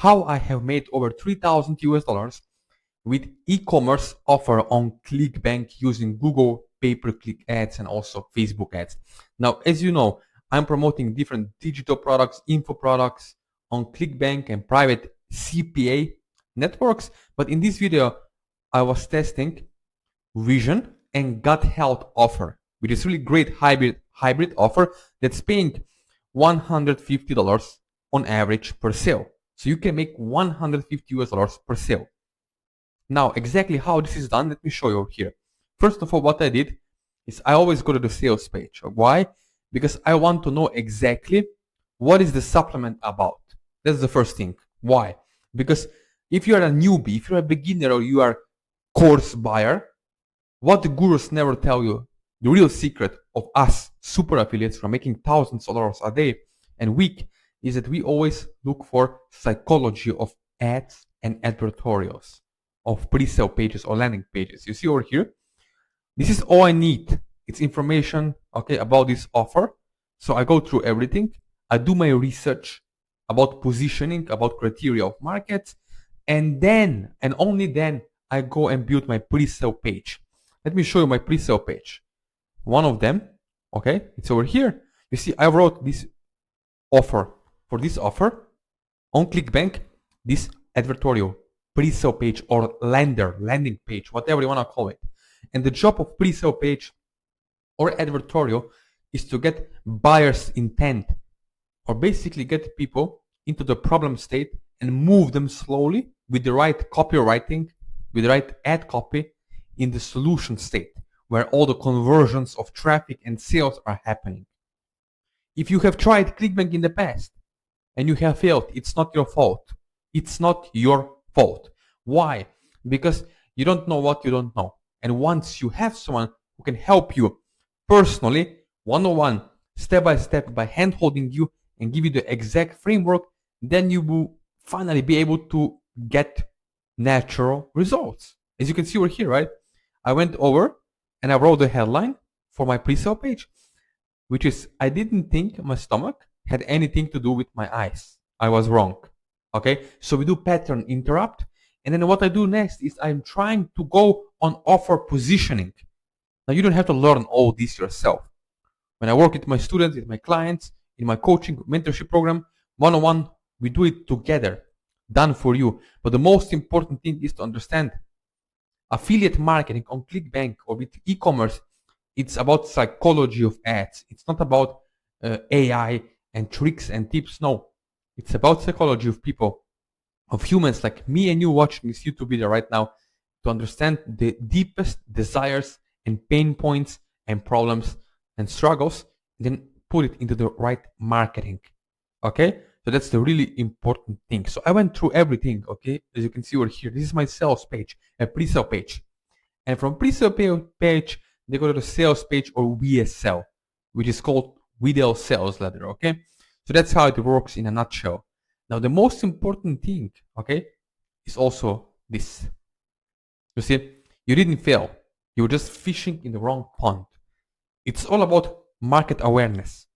how I have made over 3,000 US dollars with e-commerce offer on Clickbank using Google pay-per-click ads and also Facebook ads. Now, as you know, I'm promoting different digital products, info products on Clickbank and private CPA networks. But in this video, I was testing vision and gut health offer, which is really great hybrid offer that's paying $150 on average per sale. So you can make 150 US dollars per sale. Now, exactly how this is done, let me show you here. First of all, what I did is I always go to the sales page. Why? Because I want to know exactly what is the supplement about. That's the first thing. Why? Because if you are a newbie, if you're a beginner or you are course buyer, what the gurus never tell you, the real secret of us super affiliates from making thousands of dollars a day and week is that we always look for psychology of ads and advertorials of pre-sale pages or landing pages. You see over here, this is all I need. It's information, okay, about this offer. So I go through everything. I do my research about positioning, about criteria of markets, and then, and only then, I go and build my pre-sale page. Let me show you my pre-sale page. One of them, okay, it's over here. You see, I wrote this offer. For this offer, on Clickbank, this advertorial pre-sale page or landing page, whatever you want to call it. And the job of pre-sale page or advertorial is to get buyer's intent, or basically get people into the problem state and move them slowly with the right copywriting, with the right ad copy in the solution state where all the conversions of traffic and sales are happening. If you have tried Clickbank in the past and you have failed, it's not your fault. It's not your fault. Why? Because you don't know what you don't know. And once you have someone who can help you personally, one-on-one, step by step, by hand-holding you and give you the exact framework, then you will finally be able to get natural results. As you can see over here, right? I went over and I wrote the headline for my pre-sale page, which is, I didn't think my stomach had anything to do with my eyes. I was wrong. Okay, so we do pattern interrupt. And then what I do next is I'm trying to go on offer positioning. Now you don't have to learn all this yourself. When I work with my students, with my clients, in my coaching mentorship program, one-on-one, we do it together, done for you. But the most important thing is to understand affiliate marketing on Clickbank or with e-commerce. It's about psychology of ads. It's not about AI and tricks and tips. No, it's about psychology of people, of humans like me and you watching this YouTube video right now, to understand the deepest desires and pain points and problems and struggles, and then put it into the right marketing. Okay, so that's the really important thing. So I went through everything. Okay, as you can see over here, this is my sales page, a pre-sale page, and from pre-sale page they go to the sales page or VSL, which is called video sales ladder. Okay, so that's how it works in a nutshell. Now the most important thing, okay, is also this. You see, you didn't fail. You were just fishing in the wrong pond. It's all about market awareness.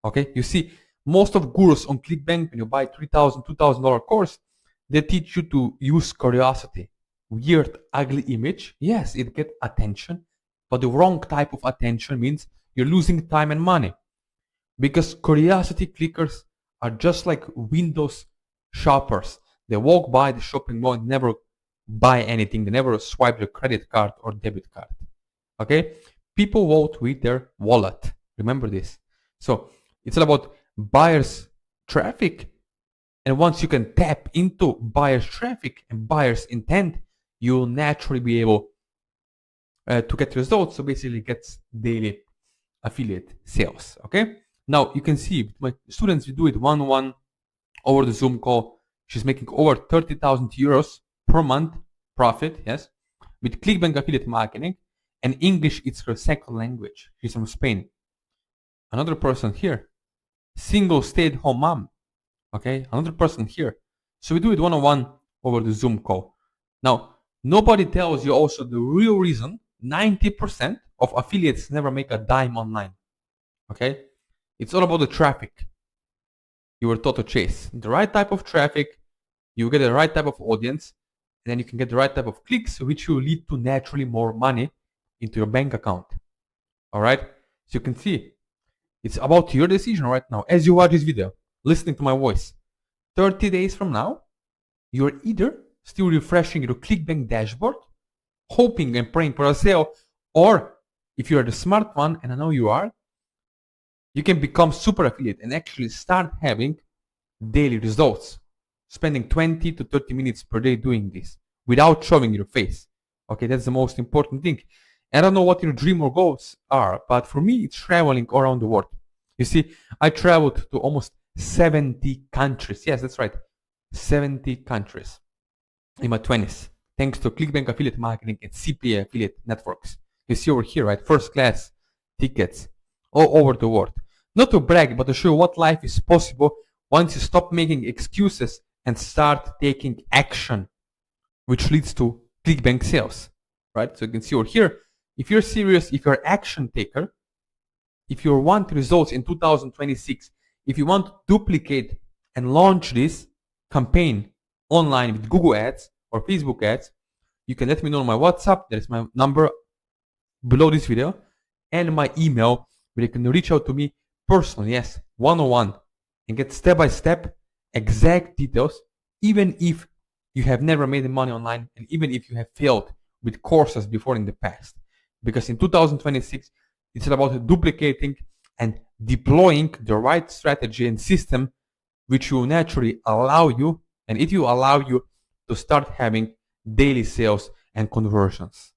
Okay, you see, most of gurus on Clickbank, when you buy $3,000, $2,000 course, they teach you to use curiosity. Weird, ugly image. Yes, it gets attention, but the wrong type of attention means you're losing time and money. Because curiosity clickers are just like Windows shoppers. They walk by the shopping mall and never buy anything. They never swipe their credit card or debit card. Okay? People vote with their wallet. Remember this. So it's all about buyers' traffic. And once you can tap into buyers' traffic and buyers' intent, you'll naturally be able to get results. So basically gets daily affiliate sales. Okay? Now you can see my students, we do it one-on-one over the Zoom call. She's making over 30,000 euros per month profit, yes, with Clickbank affiliate marketing, and English it's her second language. She's from Spain. Another person here, single stay-at-home mom. Okay, another person here. So we do it one-on-one over the Zoom call. Now, nobody tells you also the real reason 90% of affiliates never make a dime online. Okay? It's all about the traffic you were taught to chase. The right type of traffic you get the right type of audience, and then you can get the right type of clicks, which will lead to naturally more money into your bank account. All right. So you can see it's about your decision right now as you watch this video, listening to my voice. 30 days from now, you're either still refreshing your Clickbank dashboard, hoping and praying for a sale, or if you're the smart one, and I know you are, you can become super affiliate and actually start having daily results, spending 20 to 30 minutes per day doing this without showing your face. Okay, that's the most important thing. And I don't know what your dream or goals are, but for me, it's traveling around the world. You see, I traveled to almost 70 countries. Yes, that's right. 70 countries in my 20s, thanks to Clickbank affiliate marketing and CPA affiliate networks. You see over here, right? First class tickets all over the world. Not to brag, but to show what life is possible once you stop making excuses and start taking action, which leads to Clickbank sales, right? So you can see over here, if you're serious, if you're an action taker, if you want results in 2026, if you want to duplicate and launch this campaign online with Google ads or Facebook ads, you can let me know on my WhatsApp. There's my number below this video and my email where you can reach out to me personally, yes, one-on-one, and get step-by-step exact details, even if you have never made money online and even if you have failed with courses before in the past. Because in 2026, it's about duplicating and deploying the right strategy and system which will naturally allow you, and it will allow you to start having daily sales and conversions.